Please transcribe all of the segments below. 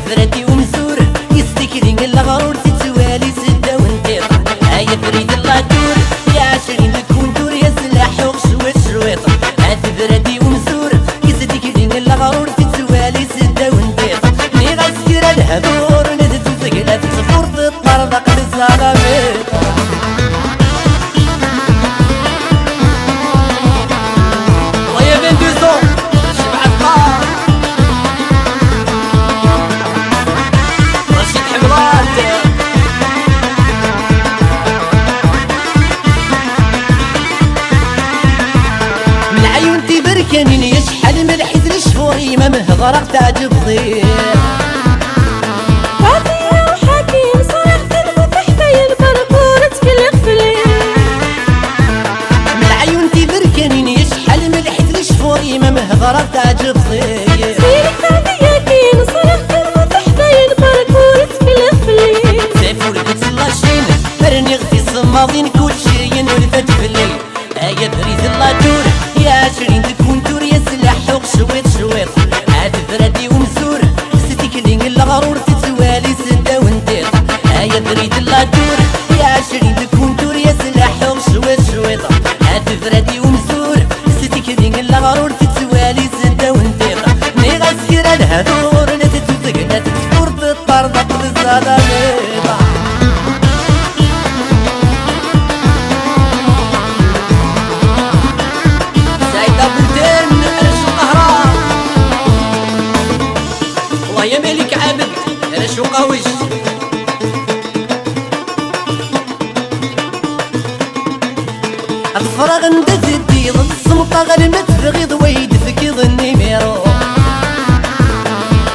فردي ومزور يستكرين الغرور تتوالي سدة وانتيطة هيا فريد الله دور يا عشرين تكون دور يا سلاح وغشوة شرويطة هذا فردي ومزور يستكرين الغرور تتوالي سدة وانتيطة ني غسكر الهدور ندتو ثقلة تفور تطردق للزغامات كانين يشحل من الحزن الشفوري ما مهضرق تعجب ضيق عطية وحكيم صرحت المفتحتة ينبربور تكلق فليل من العيون تبر كانين يشحل من الحزن الشفوري ما مهضرق تعجب ضيق سيرك عطية كين صرحت المفتحتة ينبربور تكلق فليل سافور قدس الله شين فرني غدي الصماضين كل شي ينولفت فليل هيا فريد الله دور يا عشرين تكون دور يا سلاح وغشويط شويط عاد فردي ومزور ستكلين الغرور تتوالي سدة وانتيطة هيا فريد الله دور يا عشرين تكون دور يا سلاح وغشويط شويطة عاد فردي ومزور ستكلين الغرور تتوالي سدة وانتيطة ني غسكر الهدور نتتو ثقلة تفور تطردق بالزغامات يا مالك عابد انا شو قوش الفراغ ندت الديض الصمطة غير ما تبغيض ويد فكيض النميرو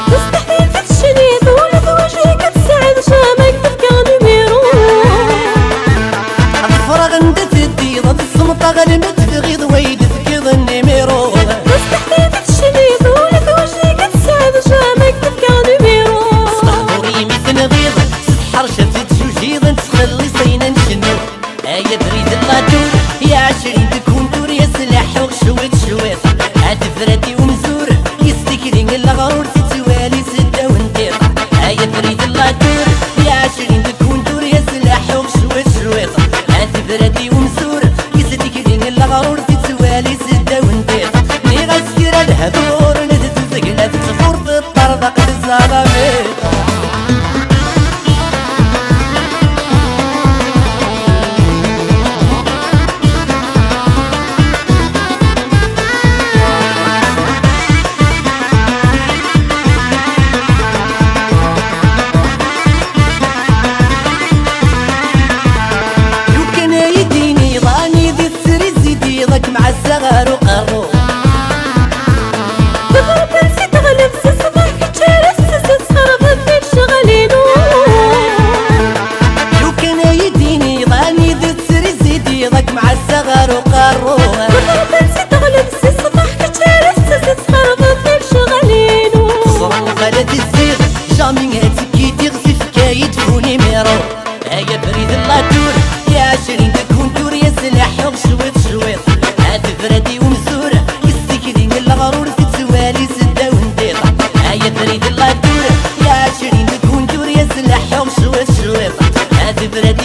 تستحيل تتشنيد ولد وجهك تسعد شامك تفكى نميرو الفراغ ندت الديض الصمطة غير ما تبغيض ويد فكيض النميرو تستحيل تتشنيد ولد وجهك تسعد شامك تفكى نميرو نغيض حرشة تجوجيض تخلي صينا نشنو هيا فريد الله دور يا عشرين تكون دور يا سلاح وغشويط شويطة عاد فردي ومزور يستكرين الغرور تتوالي سدة وانتيطة هيا فريد الله دور يا عشرين تكون دور يا سلاح وغشويط شويطة عاد فردي ومزور يستكرين الغرور تتوالي سدة وانتيطة ني غسكر الهدور ندتو ثقلة تفور تطردق للزغامات مع الصغار وقرو تضرب نسي تغلب سصبح كتشارس تتصرف في شغلينو لو كان يديني يضاني ذي تسري زيدي ضك مع الصغار وقرو تضرب نسي تغلب سصبح كتشارس تتصرف في شغلينو صرم غلط الزيغ جامي هاتكي تغسي في كايد فوني ميرو هيا فريد الله دور يا عشرين تكون دور يا سلاح وغشويط شويط فردي ومزور يستكرين الغرور تتوالي سدة وانتيطة هيا فريد الله دور يا عشرين تكون دور يا سلاح وغشويط شويطة هذا فردي